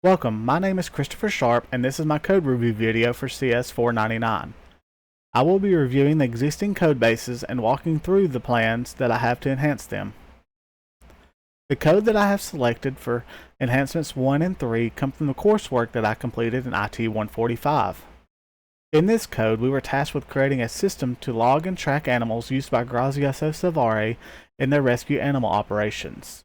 Welcome, my name is Christopher Sharp and this is my code review video for CS499. I will be reviewing the existing code bases and walking through the plans that I have to enhance them. The code that I have selected for enhancements 1 and 3 come from the coursework that I completed in IT 145. In this code, we were tasked with creating a system to log and track animals used by Grazioso Salvare in their rescue animal operations.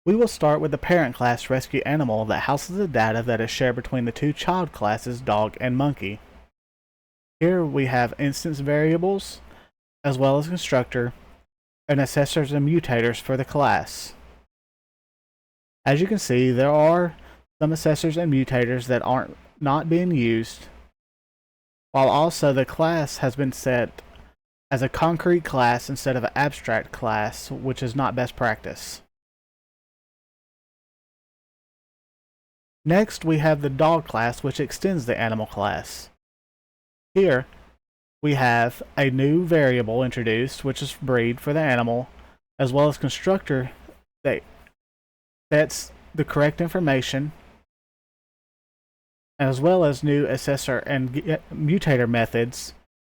We will start with the parent class rescue animal that houses the data that is shared between the two child classes, dog and monkey. Here we have instance variables, as well as constructor, and assessors and mutators for the class. As you can see, there are some assessors and mutators that aren't not being used, while also the class has been set as a concrete class instead of an abstract class, which is not best practice. Next, we have the dog class, which extends the animal class. Here, we have a new variable introduced, which is breed for the animal, as well as constructor that sets the correct information, as well as new assessor and mutator methods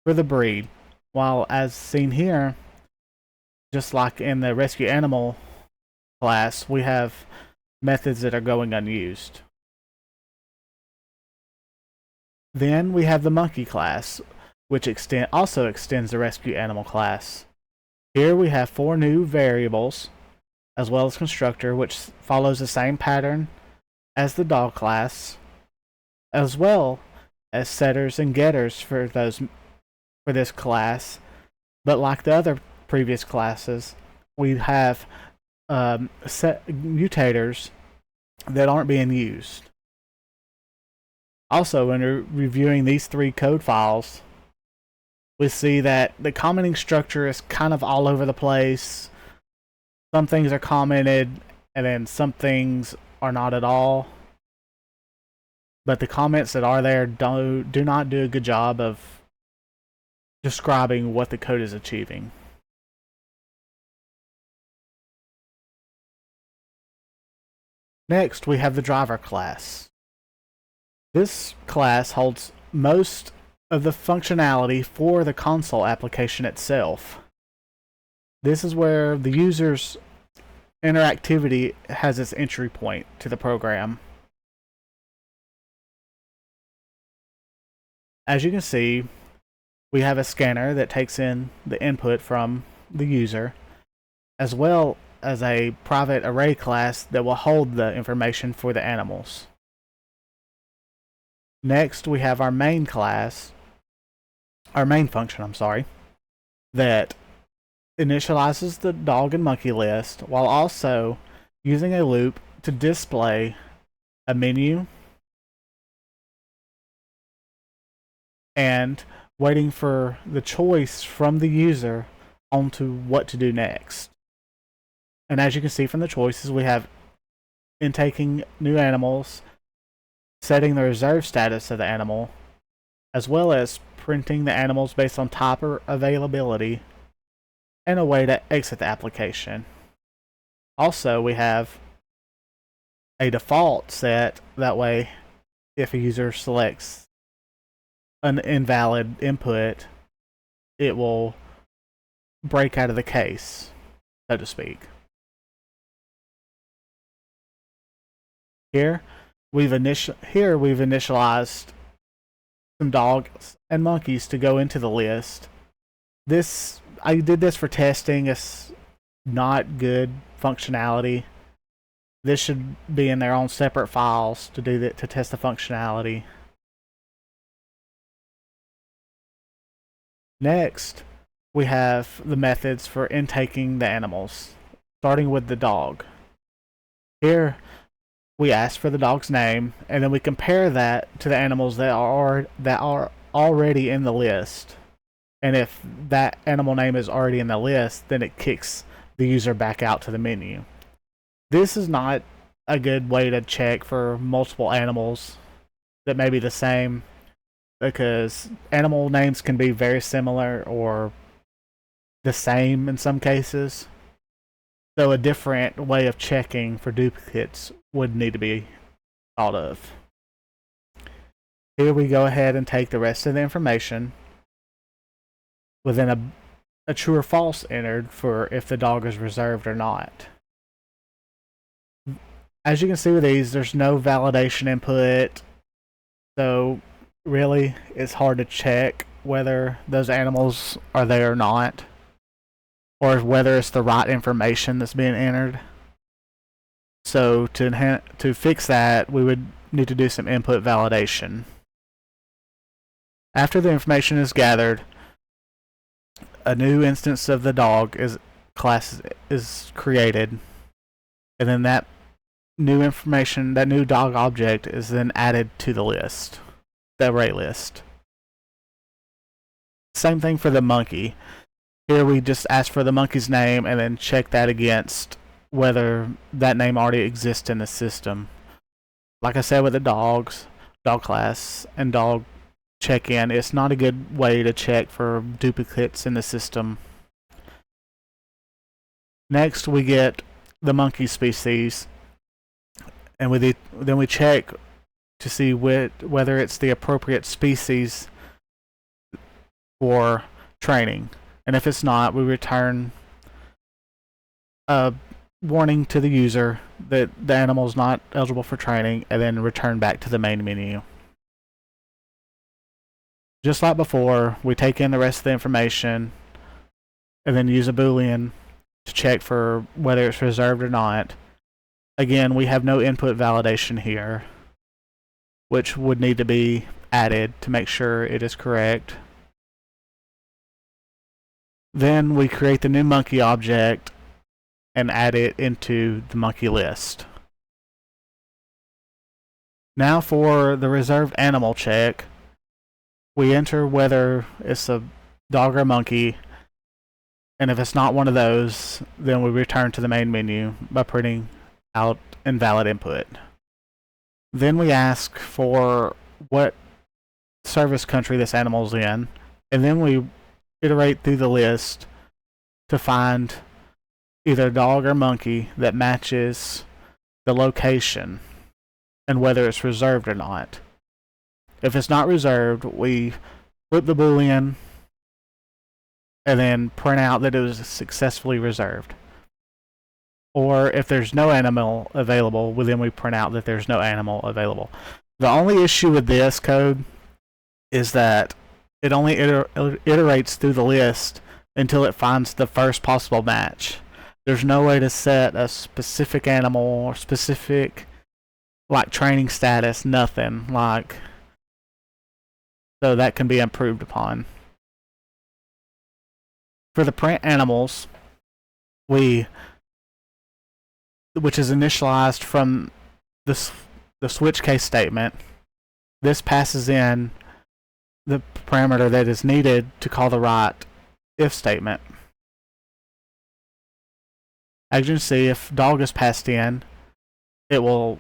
for the breed, while as seen here, just like in the rescue animal class, we have methods that are going unused. Then we have the monkey class, which also extends the rescue animal class. Here we have 4 new variables, as well as constructor, which follows the same pattern as the dog class, as well as setters and getters for this class. But like the other previous classes, we have mutators that aren't being used. Also, when reviewing these 3 code files, we see that the commenting structure is kind of all over the place. Some things are commented, and then some things are not at all. But the comments that are there do not do a good job of describing what the code is achieving. Next, we have the driver class. This class holds most of the functionality for the console application itself. This is where the user's interactivity has its entry point to the program. As you can see, we have a scanner that takes in the input from the user, as well as a private array class that will hold the information for the animals. Next, we have our main function, that initializes the dog and monkey list while also using a loop to display a menu and waiting for the choice from the user onto what to do next. And as you can see from the choices, we have intaking new animals, setting the reserve status of the animal, as well as printing the animals based on type or availability, and a way to exit the application. Also, we have a default set, that way if a user selects an invalid input, it will break out of the case, so to speak. Here we've initialized some dogs and monkeys to go into the list. I did this for testing. It's not good functionality. This should be in their own separate files to do that, to test the functionality. Next, we have the methods for intaking the animals, starting with the dog. Here we ask for the dog's name, and then we compare that to the animals that are already in the list. And if that animal name is already in the list, then it kicks the user back out to the menu. This is not a good way to check for multiple animals that may be the same, because animal names can be very similar or the same in some cases. So a different way of checking for duplicates would need to be thought of. Here we go ahead and take the rest of the information within a true or false entered for if the dog is reserved or not. As you can see with these, there's no validation input, so really it's hard to check whether those animals are there or not, or whether it's the right information that's being entered. So to fix that, we would need to do some input validation. After the information is gathered, a new instance of the dog class is created, and then that new information, that new dog object, is then added to the list, the array list. Same thing for the monkey. Here we just ask for the monkey's name and then check that against whether that name already exists in the system. Like I said with the dogs, dog class, and dog check-in, it's not a good way to check for duplicates in the system. Next, we get the monkey species, and then we check to see whether it's the appropriate species for training. And if it's not, we return a warning to the user that the animal is not eligible for training, and then return back to the main menu. Just like before, we take in the rest of the information and then use a Boolean to check for whether it's reserved or not. Again, we have no input validation here, which would need to be added to make sure it is correct. Then we create the new monkey object and add it into the monkey list. Now for the reserved animal check, we enter whether it's a dog or a monkey, and if it's not one of those, then we return to the main menu by printing out invalid input. Then we ask for what service country this animal's in, and then we iterate through the list to find either dog or monkey that matches the location and whether it's reserved or not. If it's not reserved, we flip the Boolean and then print out that it was successfully reserved. Or if there's no animal available, well, then we print out that there's no animal available. The only issue with this code is that it only iterates through the list until it finds the first possible match. There's no way to set a specific animal or specific like training status, nothing like. So that can be improved upon. For the print animals, which is initialized from the switch case statement, this passes in the parameter that is needed to call the right if statement. As you can see, if dog is passed in, it will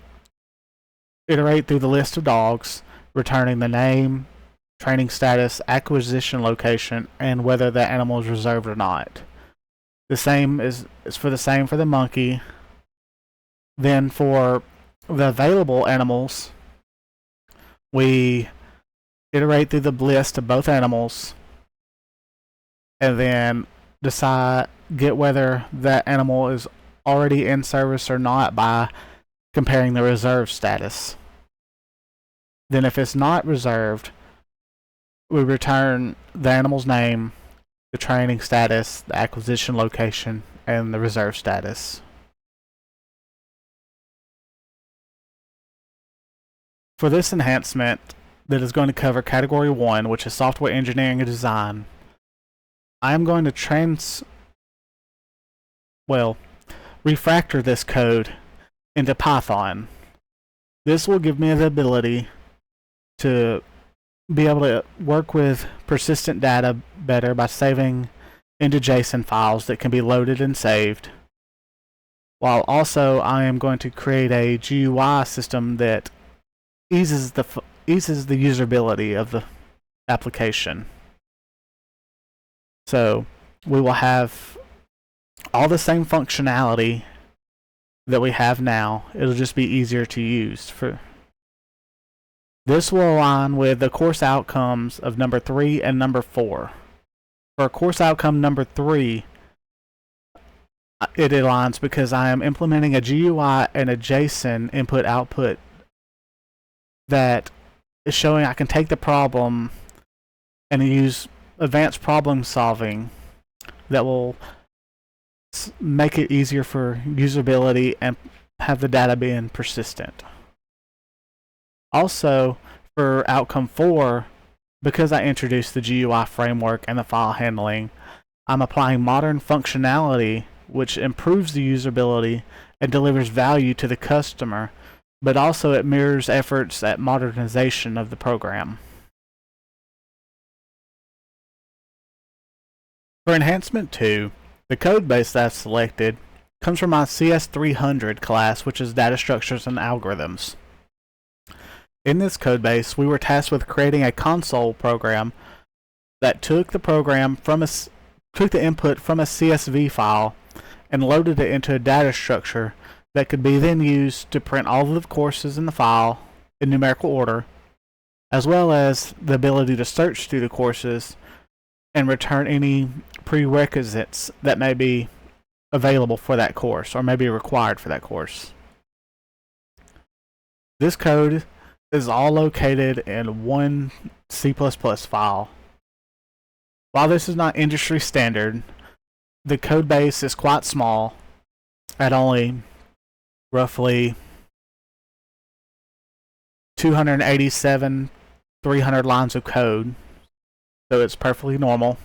iterate through the list of dogs, returning the name, training status, acquisition location, and whether the animal is reserved or not. The same is for the monkey. Then for the available animals, we iterate through the list of both animals and then get whether that animal is already in service or not by comparing the reserve status. Then if it's not reserved, we return the animal's name, the training status, the acquisition location, and the reserve status. For this enhancement that is going to cover Category 1, which is Software Engineering and Design, I am going to refactor this code into Python. This will give me the ability to be able to work with persistent data better by saving into JSON files that can be loaded and saved. While also I am going to create a GUI system that eases the usability of the application. So we will have all the same functionality that we have now. It'll just be easier to use. This will align with the course outcomes of number 3 and number 4. For course outcome number 3, it aligns because I am implementing a GUI and a JSON input-output that is showing I can take the problem and use advanced problem solving that will make it easier for usability and have the data being persistent. Also, for outcome 4, because I introduced the GUI framework and the file handling, I'm applying modern functionality which improves the usability and delivers value to the customer, but also it mirrors efforts at modernization of the program. For enhancement 2, the code base that I've selected comes from my CS300 class, which is Data Structures and Algorithms. In this code base, we were tasked with creating a console program that took the input from a CSV file and loaded it into a data structure that could be then used to print all of the courses in the file in numerical order, as well as the ability to search through the courses and return any prerequisites that may be available for that course or may be required for that course. This code is all located in one C++ file. While this is not industry standard, the code base is quite small at only roughly 287, 300 lines of code, so it's perfectly normal.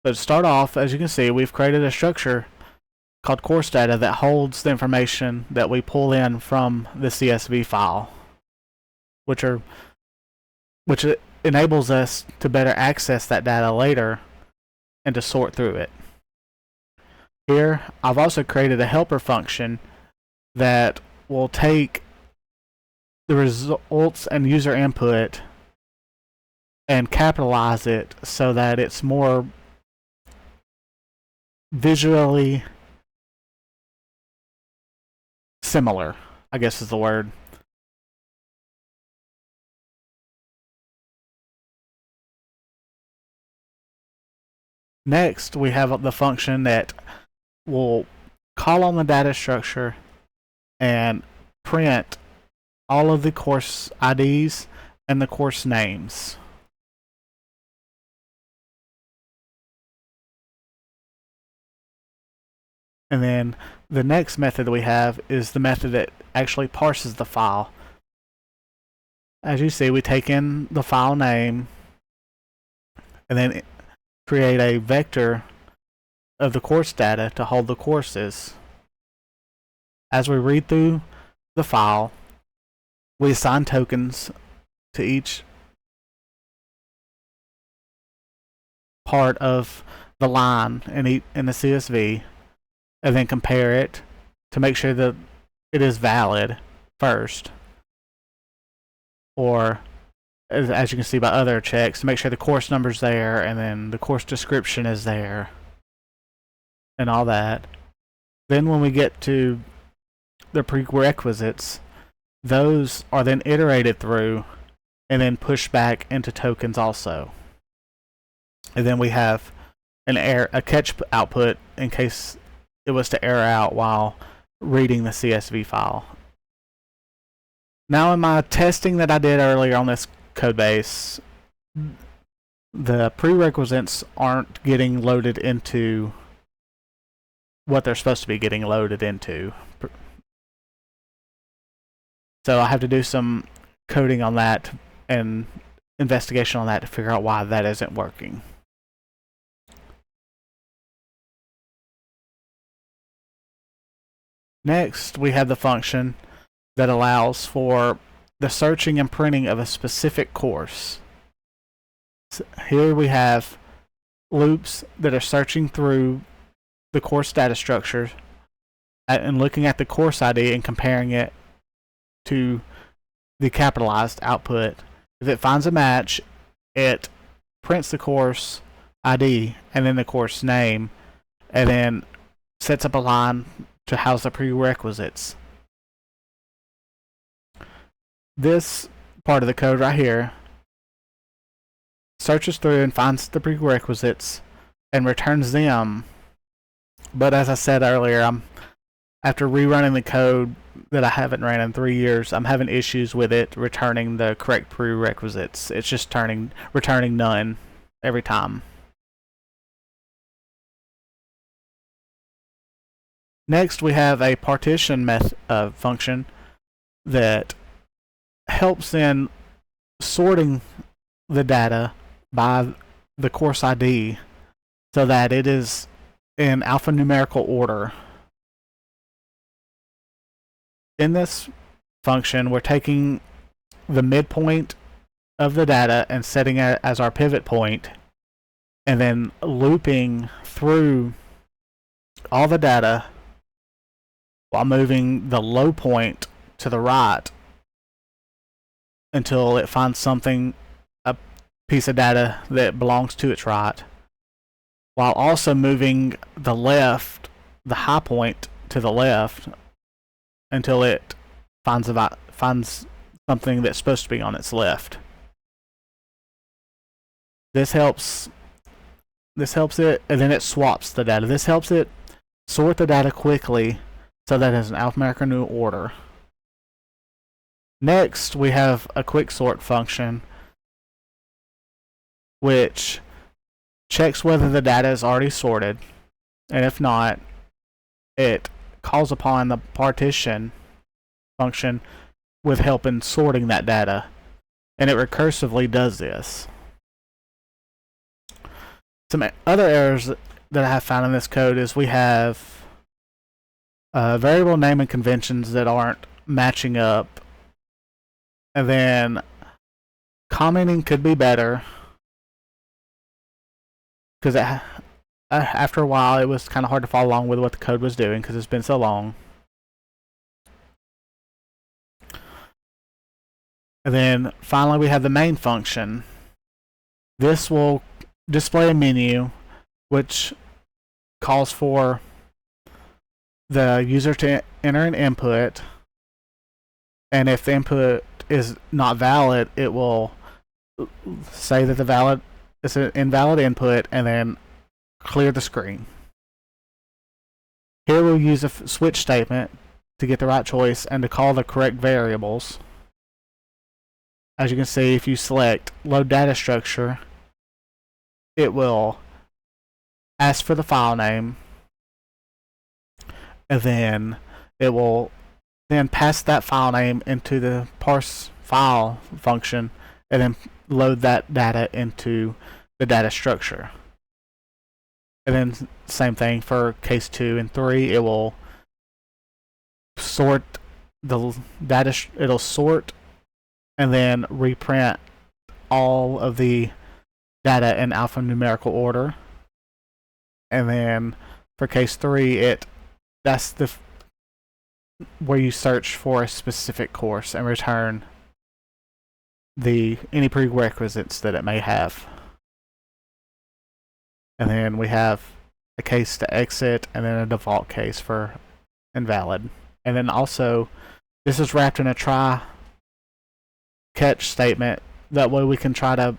So to start off, as you can see, we've created a structure called course data that holds the information that we pull in from the CSV file, which enables us to better access that data later and to sort through it. Here, I've also created a helper function that will take the results and user input and capitalize it so that it's more visually similar, I guess is the word. Next, we have the function that will call on the data structure and print all of the course IDs and the course names. And then the next method that we have is the method that actually parses the file. As you see, we take in the file name and then create a vector of the course data to hold the courses. As we read through the file, we assign tokens to each part of the line in the CSV, and then compare it to make sure that it is valid first, or as you can see by other checks, to make sure the course number's there and then the course description is there and all that. Then when we get to the prerequisites, those are then iterated through and then pushed back into tokens also. And then we have a catch output in case it was to error out while reading the CSV file. Now in my testing that I did earlier on this code base, the prerequisites aren't getting loaded into what they're supposed to be getting loaded into. So I have to do some coding on that and investigation on that to figure out why that isn't working. Next, we have the function that allows for the searching and printing of a specific course. So here we have loops that are searching through the course data structure and looking at the course ID and comparing it to the capitalized output. If it finds a match, it prints the course ID and then the course name, and then sets up a line to house the prerequisites. This part of the code right here searches through and finds the prerequisites and returns them. But as I said earlier, after rerunning the code that I haven't ran in 3 years, I'm having issues with it returning the correct prerequisites. It's just returning none every time. Next, we have a partition function that helps in sorting the data by the course ID so that it is in alphanumerical order. In this function, we're taking the midpoint of the data and setting it as our pivot point, and then looping through all the data while moving the low point to the right until it finds something, a piece of data that belongs to its right, while also moving the high point to the left until it finds something that's supposed to be on its left. This helps it, and then it swaps the data. This helps it sort the data quickly so that it's in alphanumerical order. Next, we have a quick sort function which checks whether the data is already sorted, and if not, it calls upon the partition function with help in sorting that data, and it recursively does this. Some other errors that I have found in this code is we have variable naming conventions that aren't matching up, and then commenting could be better, because after a while it was kind of hard to follow along with what the code was doing because it's been so long. And then finally we have the main function. This will display a menu which calls for the user to enter an input, and if the input is not valid, it will say that it's an invalid input and then clear the screen. Here we'll use a switch statement to get the right choice and to call the correct variables. As you can see, if you select load data structure, it will ask for the file name, and then it will then pass that file name into the parse file function and then load that data into the data structure. And then same thing for case 2 and 3, it will sort the data, it'll sort and then reprint all of the data in alphanumerical order. And then for case 3, that's where you search for a specific course and return any prerequisites that it may have. And then we have a case to exit and then a default case for invalid. And then also this is wrapped in a try catch statement. That way we can try to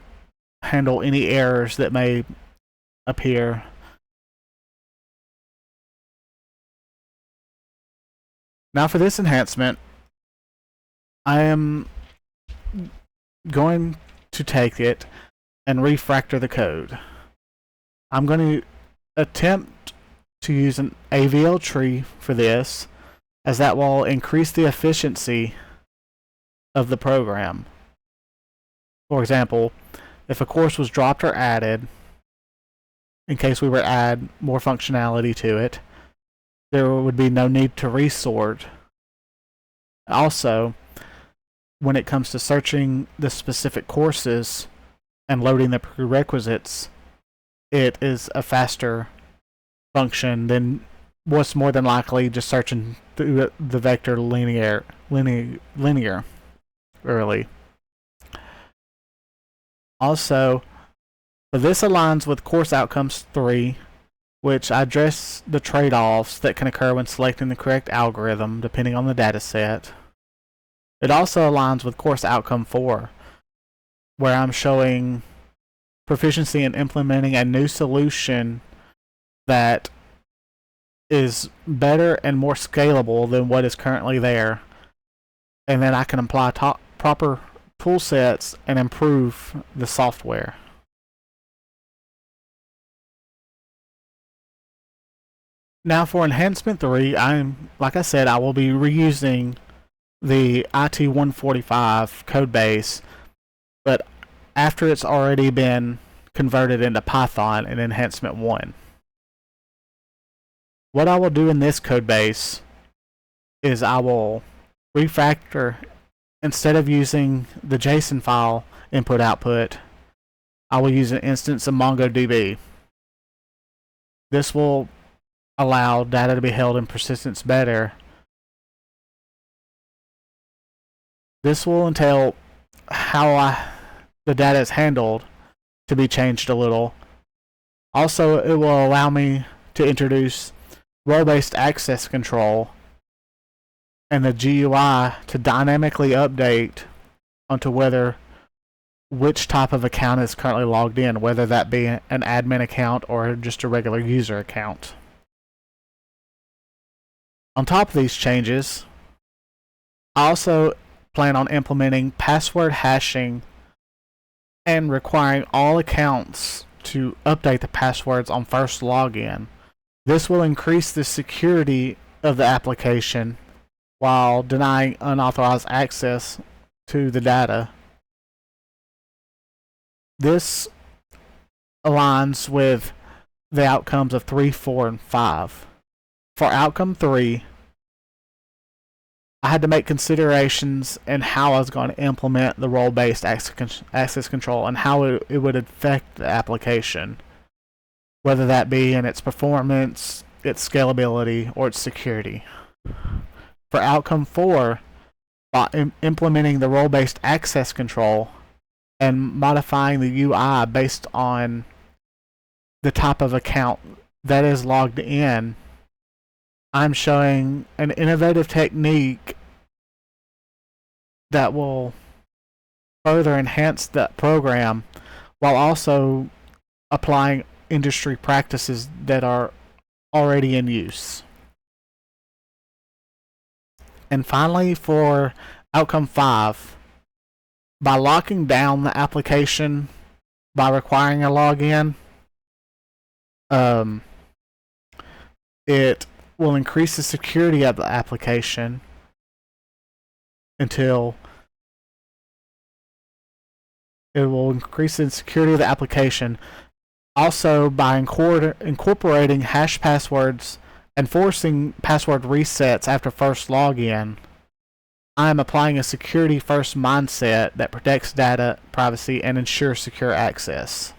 handle any errors that may appear. Now for this enhancement, I am going to take it and refactor the code. I'm going to attempt to use an AVL tree for this, as that will increase the efficiency of the program. For example, if a course was dropped or added, in case we were to add more functionality to it, there would be no need to resort. Also, when it comes to searching the specific courses and loading the prerequisites, it is a faster function than what's more than likely just searching through the vector linear early. Also, so this aligns with course outcomes 3, which I address the trade-offs that can occur when selecting the correct algorithm depending on the data set. It also aligns with course outcome 4, where I'm showing proficiency in implementing a new solution that is better and more scalable than what is currently there. And then I can apply proper tool sets and improve the software. Now for enhancement 3, like I said, I will be reusing the IT145 code base, but after it's already been converted into Python in enhancement 1. What I will do in this code base is I will refactor, instead of using the JSON file input-output, I will use an instance of MongoDB. This will allow data to be held in persistence better. This will entail how the data is handled to be changed a little. Also, it will allow me to introduce role-based access control and the GUI to dynamically update onto which type of account is currently logged in, whether that be an admin account or just a regular user account. On top of these changes, I also plan on implementing password hashing and requiring all accounts to update the passwords on first login. This will increase the security of the application while denying unauthorized access to the data. This aligns with the outcomes of 3, 4, and 5. For outcome 3, I had to make considerations in how I was going to implement the role-based access control and how it would affect the application, whether that be in its performance, its scalability, or its security. For outcome 4, by implementing the role-based access control and modifying the UI based on the type of account that is logged in, I'm showing an innovative technique that will further enhance that program while also applying industry practices that are already in use. And finally, for outcome 5, by locking down the application by requiring a login, it will increase the security of the application until it will increase the security of the application. Also, by incorporating hash passwords and forcing password resets after first login, I am applying a security-first mindset that protects data privacy and ensures secure access.